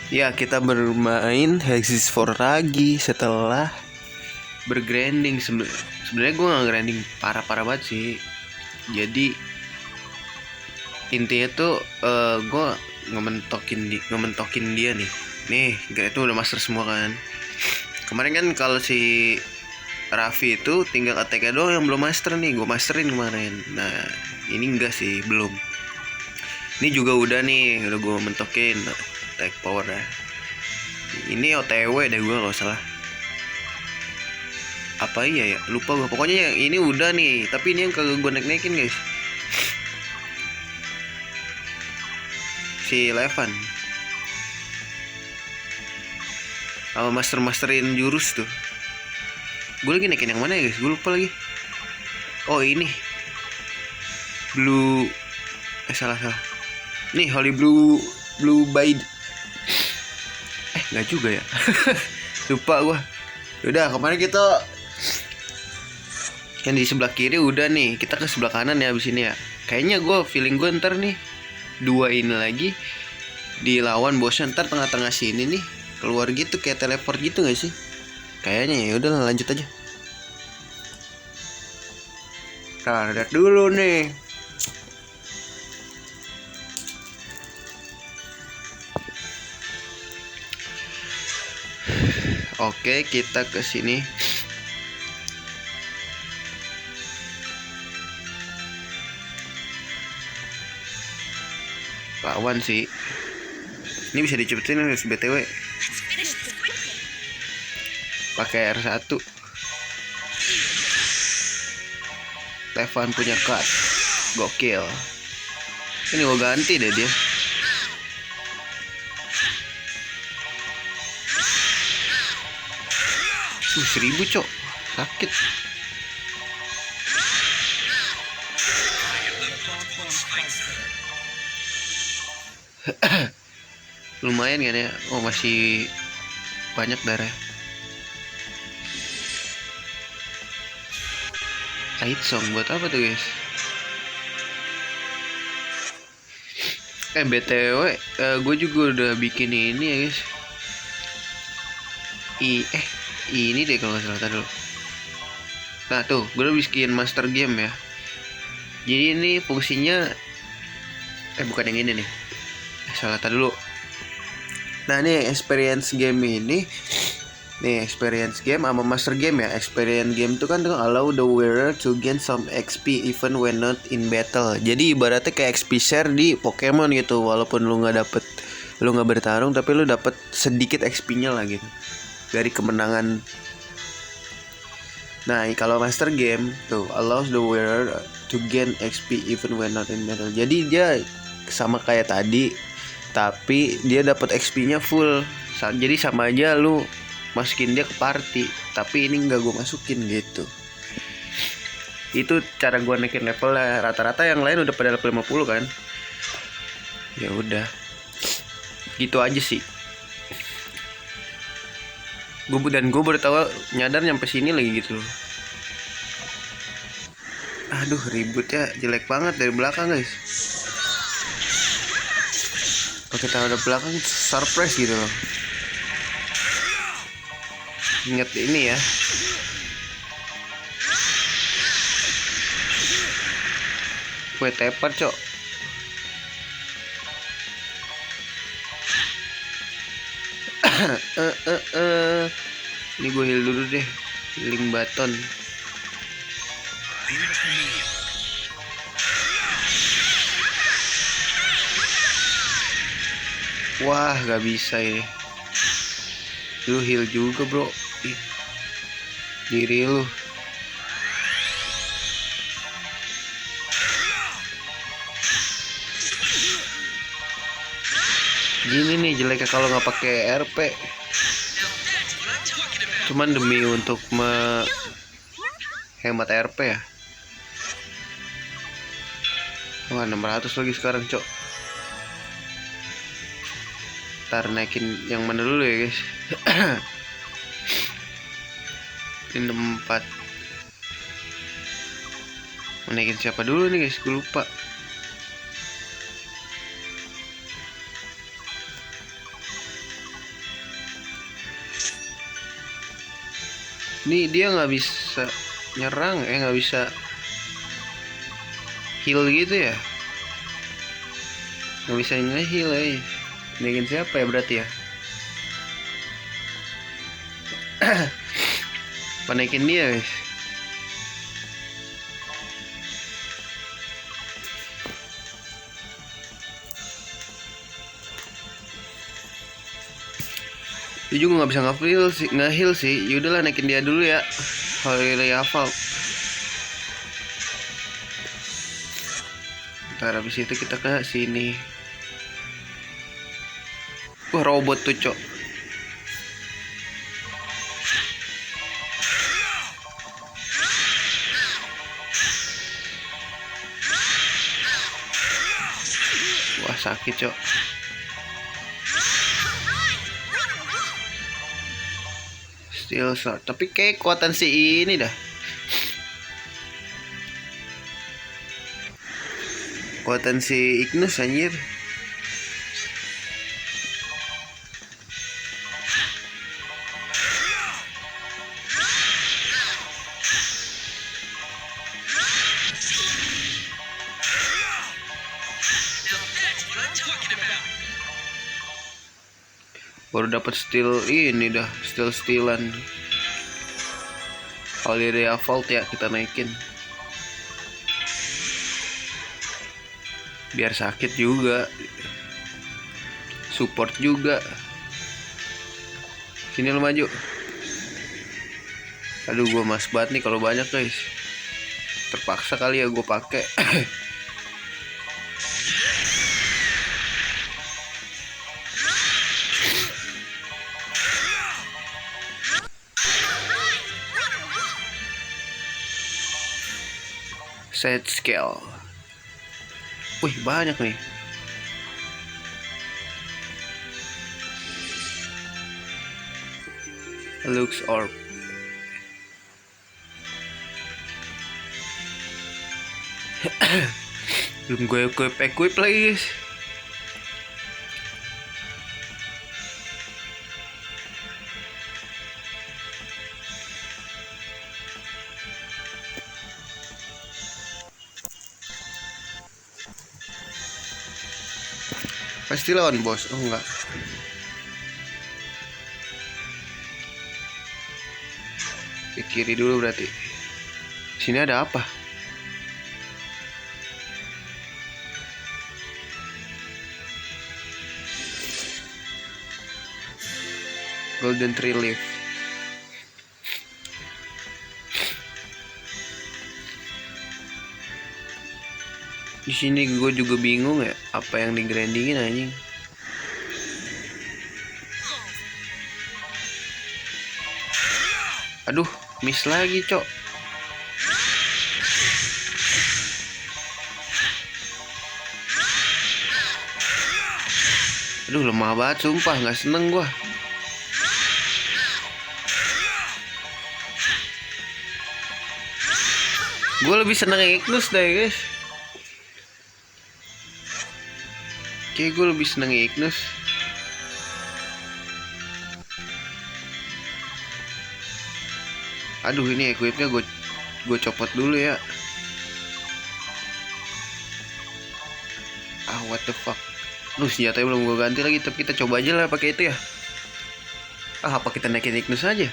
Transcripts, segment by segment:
Ya, kita bermain Hexis 4 lagi setelah bergrinding. Sebenarnya gue nggak grinding parah-parah banget sih. Jadi intinya tuh gue ngementokin dia nih. Nih, itu udah master semua kan. Kemarin kan kalau si Raffi itu tinggal attack doang yang belum master nih. Gue masterin kemarin. Nah, ini enggak sih, belum. Ini juga udah nih, udah gue mentokin attack power ya. Ini OTW deh gue kalau salah. Apa iya ya, lupa gue. Pokoknya yang ini udah nih, tapi ini yang kagak gue naik-naikin guys. Si Levan sama masterin jurus tuh. Gue lagi naikin yang mana ya guys, gue lupa lagi. Oh ini Blue, salah. Nih Holy Blue Bide. Nggak juga ya. Lupa gue. Udah, kemarin kita yang di sebelah kiri udah nih, kita ke sebelah kanan ya abis ini ya. Kayaknya gue feeling gue ntar nih 2 ini lagi dilawan bosnya ntar tengah-tengah sini nih keluar gitu kayak teleport gitu nggak sih? Kayaknya ya udah lanjut aja. Nah, lihat dulu nih. Oke, kita ke sini. Lawan sih. Ini bisa dicepetin nih BTW. Pakai R1. Levan punya card. Gokil. Ini gue ganti deh dia. 1000 cok. Sakit. Lumayan kan ya. Oh masih banyak darah. Ait song buat apa tuh guys? BTW gue juga udah bikin ini ya guys. Ini deh kalau nggak salah dulu. Nah tuh gue udah bikin master game ya. Jadi ini fungsinya bukan yang ini nih. Salah dulu. Nah ini experience game ini. Nih experience game sama master game ya. Experience game itu kan allow the wearer to gain some XP even when not in battle. Jadi ibaratnya kayak XP share di Pokemon gitu. Walaupun lu nggak bertarung tapi lu dapet sedikit XP-nya lah gitu dari kemenangan. Nah kalau master game tuh allows the wearer to gain XP even when not in battle. Jadi dia sama kayak tadi, tapi dia dapat XP-nya full. Jadi sama aja lu masukin dia ke party, tapi ini nggak gue masukin gitu. Itu cara gue naikin levelnya. Rata-rata yang lain udah pada level 50 kan. Ya udah, gitu aja sih. Gue baru tahu nyadar nyampe sini lagi gitu loh. Aduh ributnya jelek banget dari belakang guys. Kalau kita ada belakang surprise gitu loh. Ingat ini ya. Gue tepar cok. Ini gue heal dulu deh. Healing baton. Wah gak bisa ini. Lu heal juga bro. Diri lu. Gini nih jeleknya kalau nggak pakai RP. Cuman demi untuk hemat RP ya. Wah 600 lagi sekarang cok. Ntar naikin yang mana dulu ya guys. Ini 4. Mau naikin siapa dulu nih guys, gue lupa. Ini dia nggak bisa nyerang, nggak bisa heal gitu ya, nggak bisa nge-heal ya. Naikin siapa ya berarti ya? Panaikin dia guys. Dia juga nggak bisa nge-heal sih. Yaudahlah naikin dia dulu ya. Holiday Asphalt. Ntar habis itu kita ke sini. Wah robot tuh cok. Wah sakit cok. Steel Sword. Tapi kayak kekuatan si ini dah. Kekuatan si Ignis anjir. Baru dapat steel ini dah, stealan. Holiday Asphalt ya kita naikin. Biar sakit juga. Support juga. Sini lo maju. Aduh gua mas banget nih kalau banyak guys. Terpaksa kali ya gue pakai. Set scale. Wih banyak nih. Lux Orb. Belum gue equip lagi guys. Pasti lawan bos. Oh enggak. Ke kiri dulu berarti. Sini ada apa? Golden Tree Leaf. Di sini gue juga bingung ya, apa yang digrindingin anjing. Aduh, miss lagi, cok. Aduh, lemah banget sumpah, nggak seneng gua. Gue lebih seneng Ignis deh, guys. Kayak gue lebih seneng Ignis. Aduh, ini equipnya gue copot dulu ya. Ah, what the fuck. Duh, senjatanya belum gue ganti lagi, tapi kita coba aja lah pakai itu ya. Ah, apa kita naikin Ignis aja?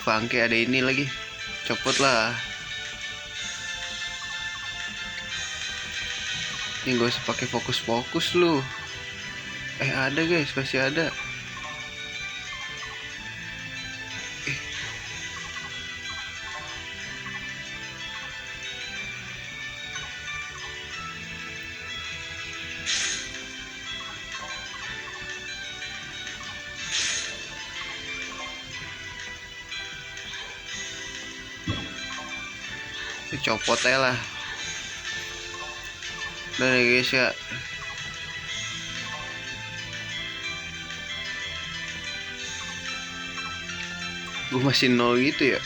Bangke ada ini lagi. Copot lah. Ini gak usah pakai fokus lu. Ada guys, masih ada. Copot aja lah. Udah nih guys ya. Gue masih 0 gitu ya.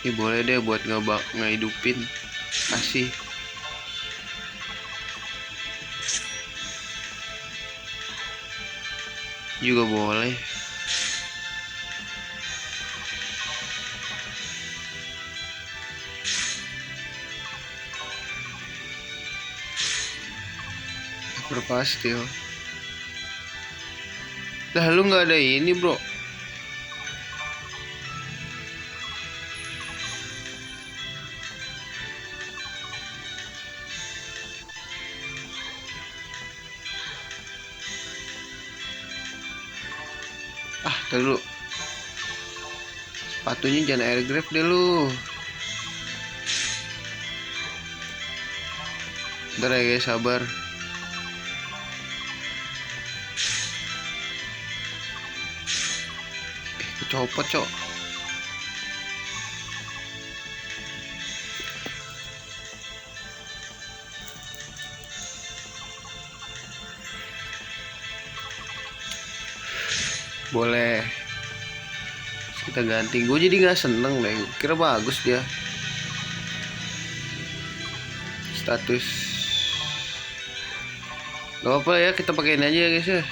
Ini boleh deh buat ngehidupin. Kasih. juga boleh. Berpastil. Dah lu nggak ada ini bro. Tar dulu. Sepatunya jangan air grab deh lu. Ntar ya guys, sabar. Copot cok. Boleh. Kita ganti. Gue jadi nggak seneng deh. Kira bagus dia. Status. Gak apa ya, kita pakein aja ya guys ya.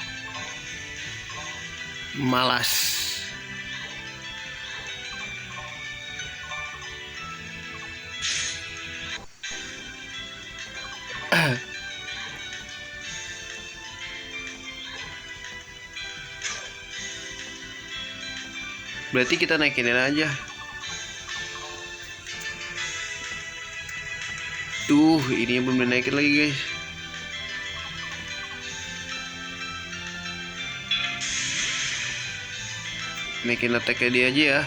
Malas. Berarti kita naikinin aja. Tuh, ini belum dinaikin lagi guys. Naikin attack-nya dia aja ya.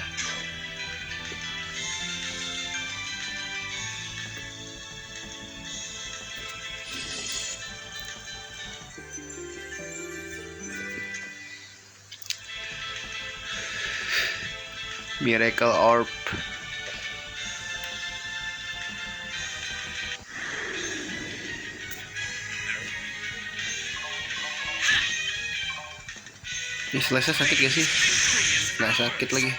Miracle Orb. Ini selesai sakit gak sih? Nggak sakit lagi.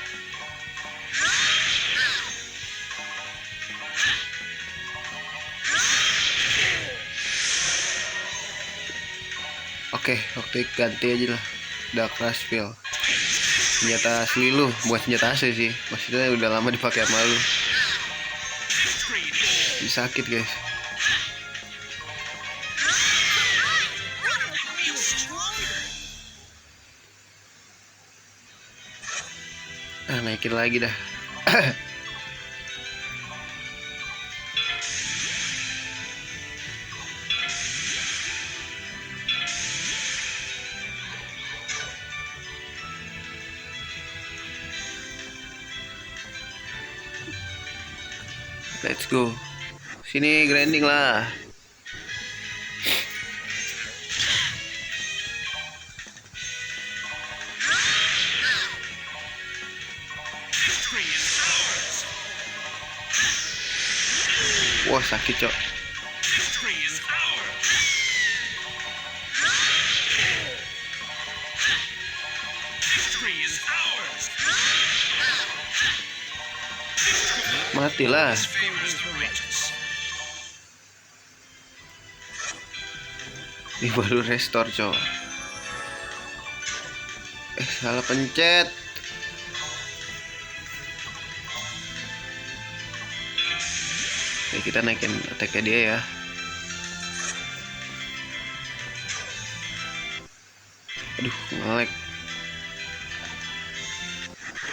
Oke, ganti aja lah. Dark Rush Spell. Senjata asli lu, bukan senjata asli sih. Maksudnya udah lama dipakai sama lu. Ini sakit guys. Naikin lagi dah. Let's go. Sini grinding lah. Wah, sakit cok. Matilah. Ini baru restore cok. Salah pencet. Oke, kita naikin attack-nya dia ya. Aduh, nge-lag.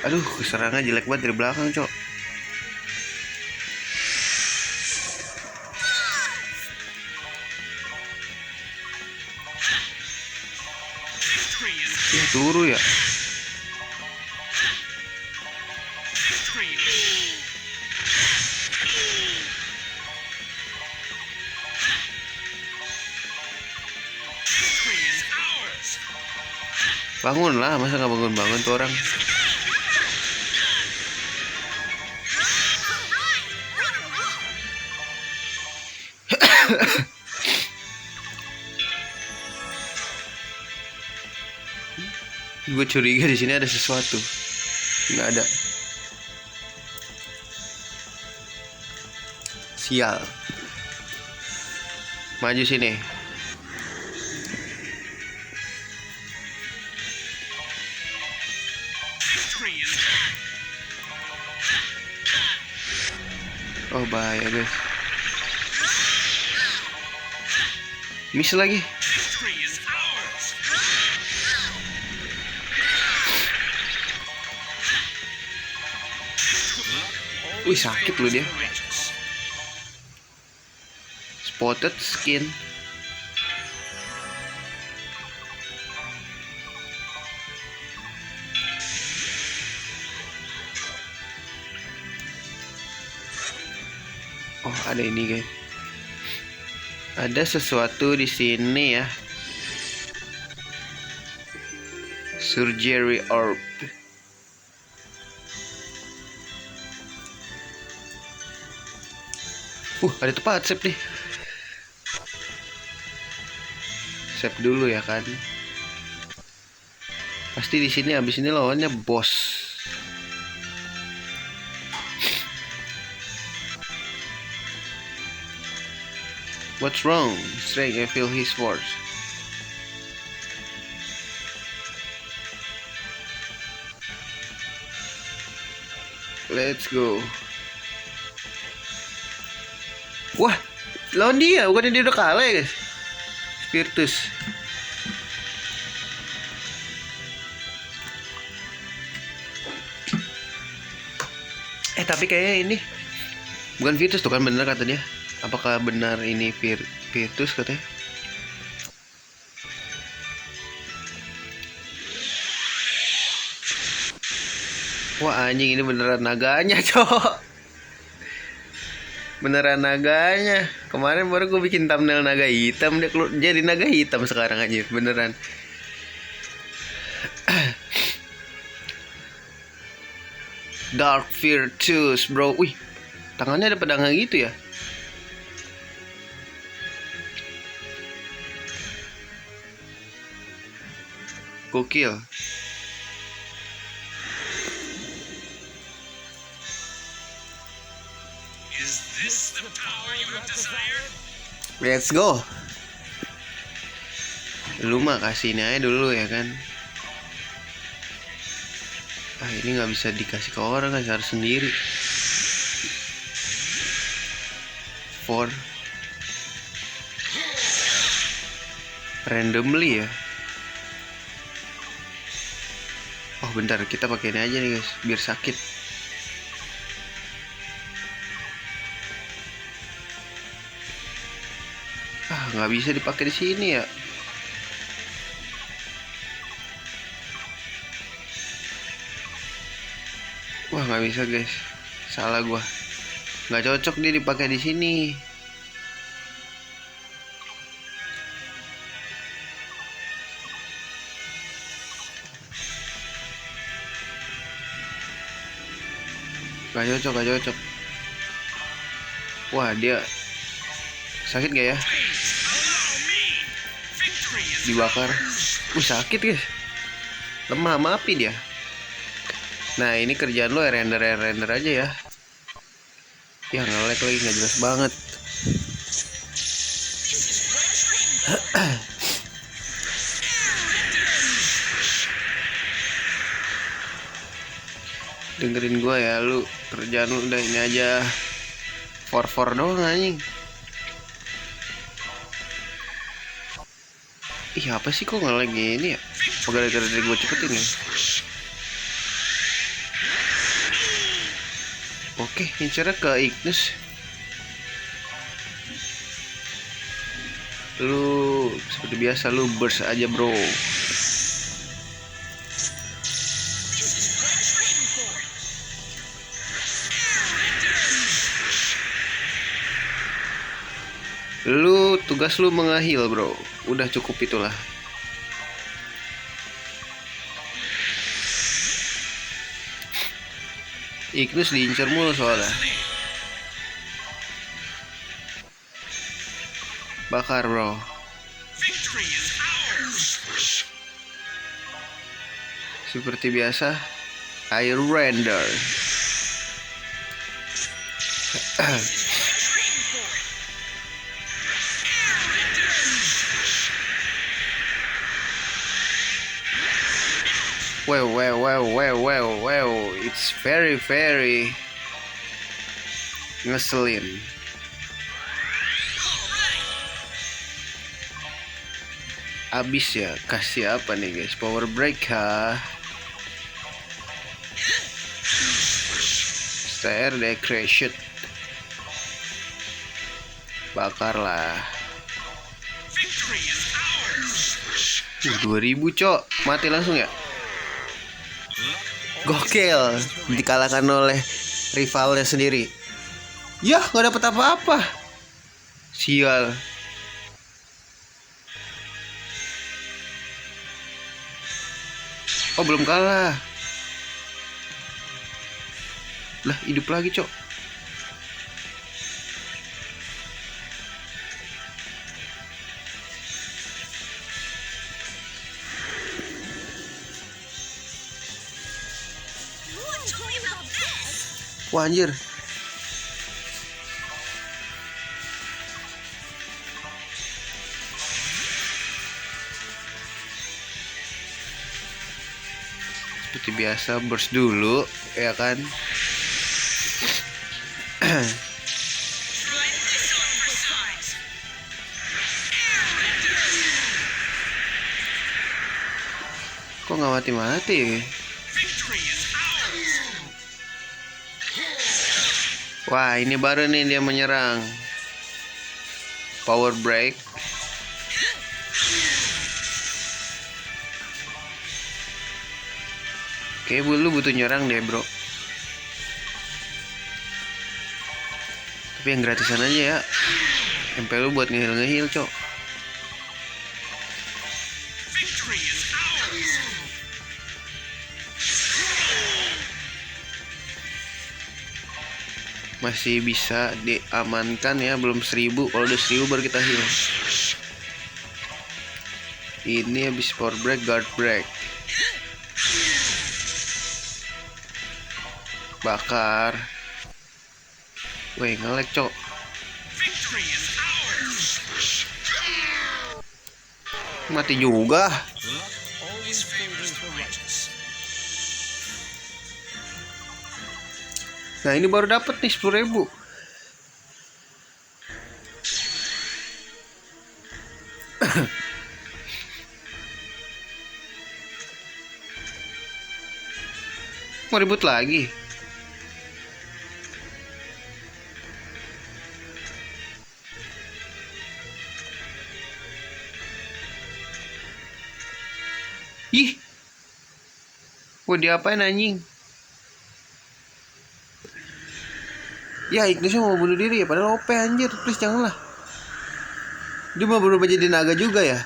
Aduh, serangan jelek banget dari belakang cok. Ya turu ya. Bangun lah, masa nggak bangun-bangun tuh orang. Gue curiga di sini ada sesuatu. Nggak ada. Sial. Maju sini. Oh bahaya guys. Miss lagi. Wih sakit loh dia. Spotted skin. Oh ada ini guys. Ada sesuatu di sini ya. Surgery orb. Ada tempat save nih. Save dulu ya kan. Pasti di sini abis ini lawannya bos. What's wrong? Strike, I feel his force. Let's go. Wah, lawan dia, bukan dia udah kalah ya guys. Spiritus. Tapi kayaknya ini bukan Virtus tuh kan, bener kata dia. Apakah benar ini Virtus katanya? Wah anjing, ini beneran naganya cowok. Beneran naganya. Kemarin baru gue bikin thumbnail naga hitam, dia jadi naga hitam sekarang aja beneran. Dark Virtus bro. Wih, tangannya ada pedangnya gitu ya. Gokil. Let's go. Lu mah kasih ini aja dulu ya kan. Ini nggak bisa dikasih ke orang kan, harus sendiri. For randomly ya. Oh bentar, kita pakai ini aja nih guys, biar sakit. Nggak bisa dipakai di sini ya. Wah nggak bisa guys, salah gua. Nggak cocok dia dipakai di sini. Gak cocok. Wah dia sakit gak ya? Dibakar. Sakit guys. Lemah sama api dia. Nah ini kerjaan lo render aja ya. Ya nge-lag lagi, gak jelas banget. Dengerin gua ya, lu kerjaan lu udah ini aja. For doang anjing. Apa sih kok nggak lagi ini ya? Gara-gara dari gue cepetin ya. Oke, incernya ke Ignis. Lu seperti biasa lu burst aja bro. Tugas lu mengahil bro. Udah cukup itulah. Ignis diincar mulu soalnya. Bakar bro. Seperti biasa, air render. Wow. It's very ngeselin. Abis ya, kasih apa nih guys? Power break kah? Stair decoration. Bakar lah. 2000 cok, mati langsung ya. Gokil, dikalahkan oleh rivalnya sendiri. Yah, gak dapet apa-apa. Sial. Oh, belum kalah. Lah, hidup lagi, cok. Wah, anjir. Seperti biasa burst dulu, ya kan? Kok nggak mati-mati? Wah, ini baru nih dia menyerang. Power break. Oke, lu butuh nyerang deh, bro. Tapi yang gratisan aja ya. MP lu buat ngehil-ngehil, cok. Masih bisa diamankan ya, belum 1000. Kalau udah 1000 baru kita heal. Ini habis power break, guard break. Bakar. Weh, ngelek cok. Mati juga. Nah, ini baru dapat nih 10.000. Mau ribut lagi. Ih. Wah, diapain anjing? Ya, Ignisnya mau bunuh diri ya, padahal OP anjir. Please janganlah. Dia mau berubah jadi naga juga ya.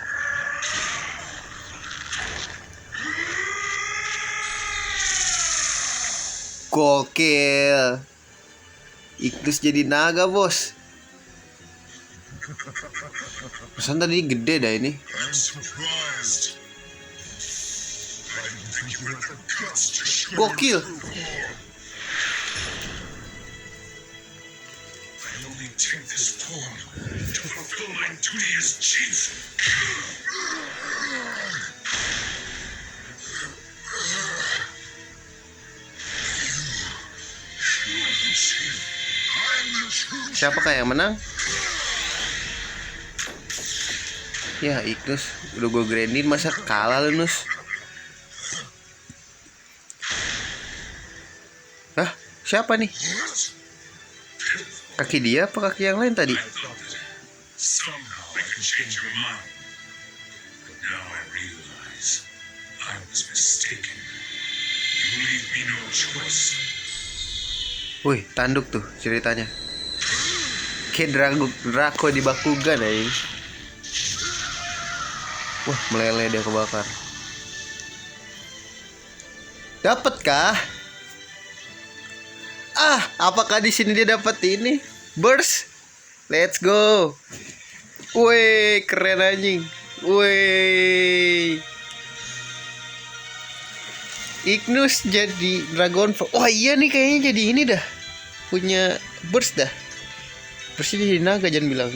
Gokil. Ignis jadi naga, bos. Pesan tadi gede dah ini. Gokil. Siapakah yang menang? Ya, Ignis udah gue grandin, masa kalah lu, Nus? Hah? Siapa nih? Kaki dia apa kaki yang lain tadi? Wih, tanduk tuh ceritanya. Kayak Draco di Bakugan ya. Wah, meleleh dia kebakar. Dapat kah? Ah, apakah di sini dia dapat ini? Burst. Let's go. Wih, keren anjing. Wih. Ignis jadi Dragon. Wah, iya nih kayaknya jadi ini dah. Punya burst dah. Burstnya jadi naga, jangan bilang.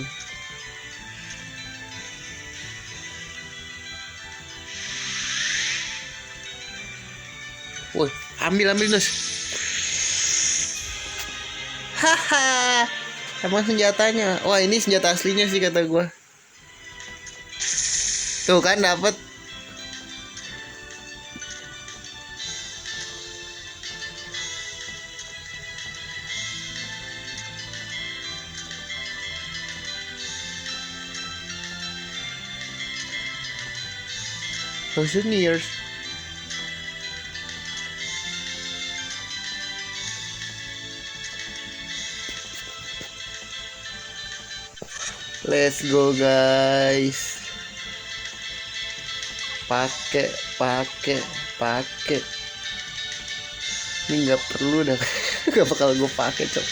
Woi, ambil Nus. Haha. Emang senjatanya. Wah, ini senjata aslinya sih kata gua. Tuh kan dapet. Thousand years. Let's go guys. Pakai. Ini nggak perlu dah. Gak bakal gue pakai cok.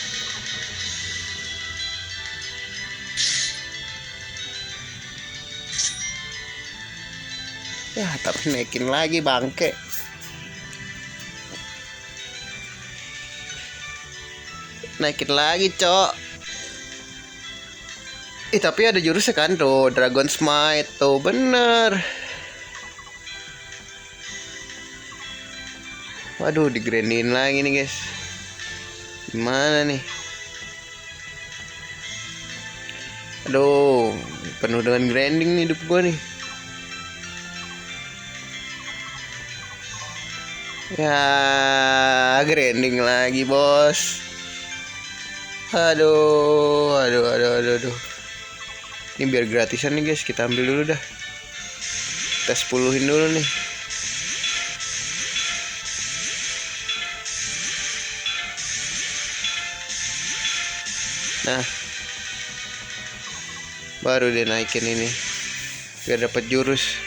Ya tapi naikin lagi bangke. Naikin lagi cok. Tapi ada jurusnya kan tuh, Dragon Smite tuh, bener. Waduh, digrandin lagi nih guys. Gimana nih? Aduh, penuh dengan grinding nih hidup gua nih. Ya, grinding lagi bos. Aduh. Ini biar gratisan nih guys, kita ambil dulu dah. Kita 10-in dulu nih. Nah, baru dia naikin ini biar dapat jurus.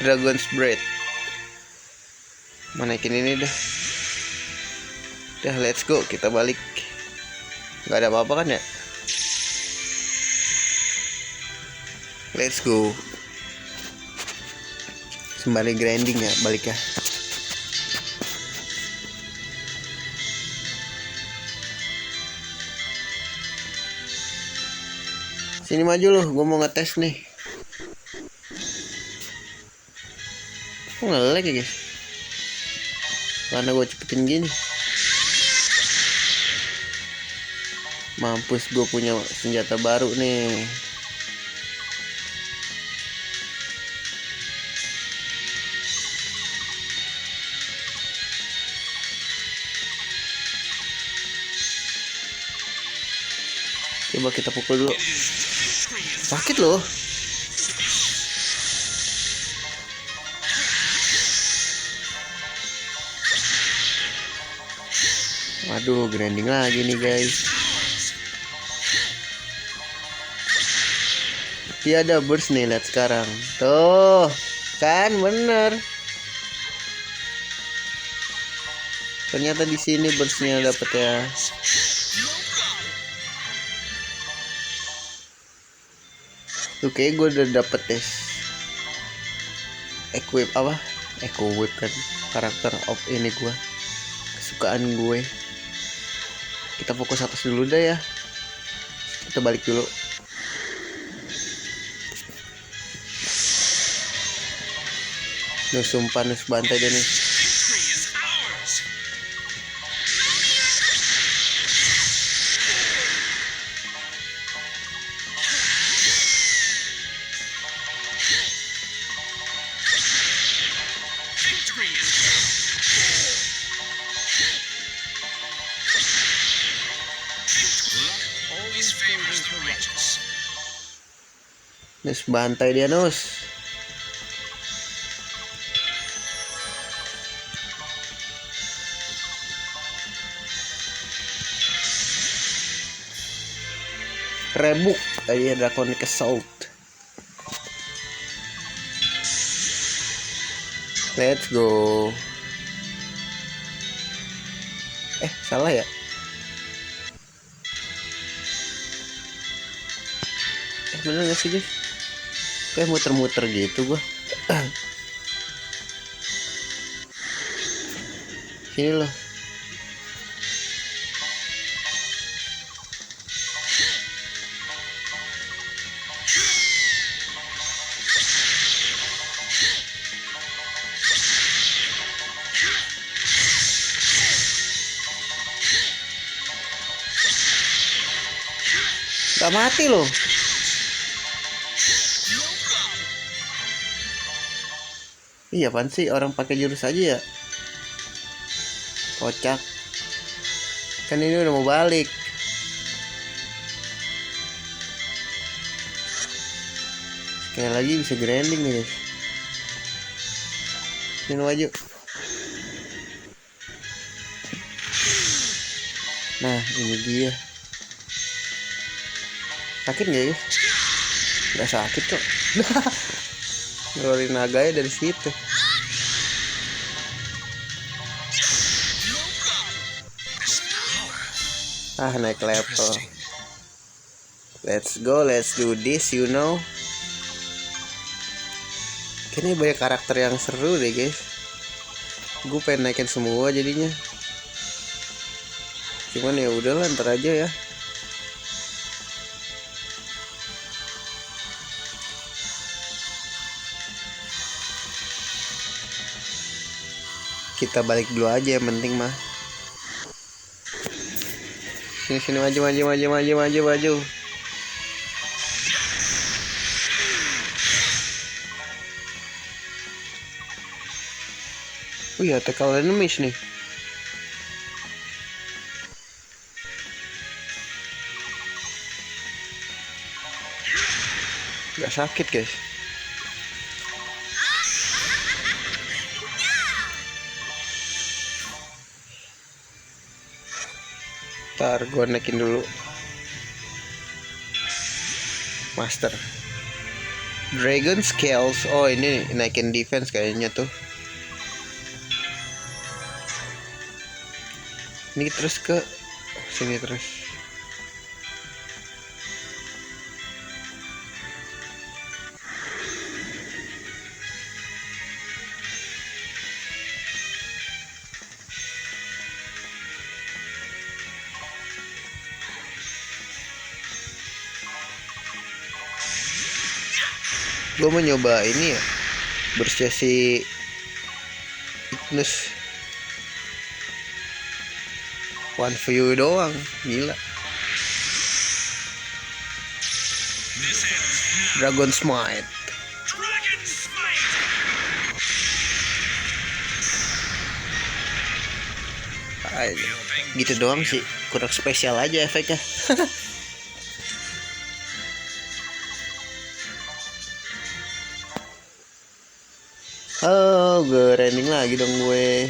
Dragon's Breath. Mau naikin ini dah. Udah, let's go, kita balik. Gak ada apa-apa kan ya? Let's go. Sembari grinding ya, balik ya. Sini maju loh, gue mau ngetes nih. Kok nge-lag ya guys? Karena gue cepetin gini. Mampus, gue punya senjata baru nih. Coba kita pukul dulu. Sakit loh. Waduh, grinding lagi nih guys. Dia ada burst nih, lihat sekarang. Tuh, kan bener. Ternyata di sini burstnya dapet ya. Oke, gue udah dapet tes. Equip apa? Equip kan karakter of ini gue. Kesukaan gue. Kita fokus atas dulu dah ya. Kita balik dulu. Sumpah nus bantai deh nih. Nus bantai dia nus. Rebuk tadi Draconic Assault. Let's go. Salah ya? Bener gak sih guys? Kayak muter-muter gitu gua. Sini loh. Gak mati loh. Iya apaan sih orang pakai jurus aja ya. Kocak. Kan ini udah mau balik. Sekali lagi bisa grinding nih guys. Sini maju. Nah ini dia. Sakit gak ya? Gak sakit kok. Ngeluarin naganya dari situ. Naik level. Let's go, let's do this, you know. Kayaknya banyak karakter yang seru deh guys. Gue pengen naikin semua jadinya. Cuman ya udahlah ntar aja ya. Kita balik dulu aja yang penting mah. Sini maju. Iya, tekal enemies nih. Gak sakit guys. Ntar gue naikin dulu Master Dragon Scales. Oh ini naikin defense kayaknya tuh. Ini terus ke sini terus. Gue mau nyoba ini ya, bersesi Ignis one view doang, gila. Dragon Smite. Gitu doang sih, kurang spesial aja efeknya. Oh, gue rending lagi dong gue.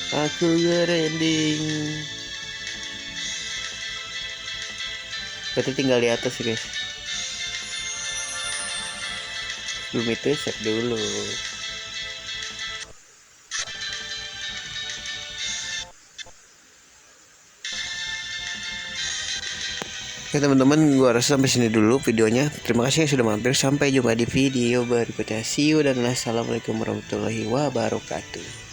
Aku grinding. Berarti tinggal di atas guys. Belum itu set dulu. Oke teman-teman, gue rasa sampai sini dulu videonya. Terima kasih yang sudah mampir. Sampai jumpa di video berikutnya. See you dan assalamualaikum warahmatullahi wabarakatuh.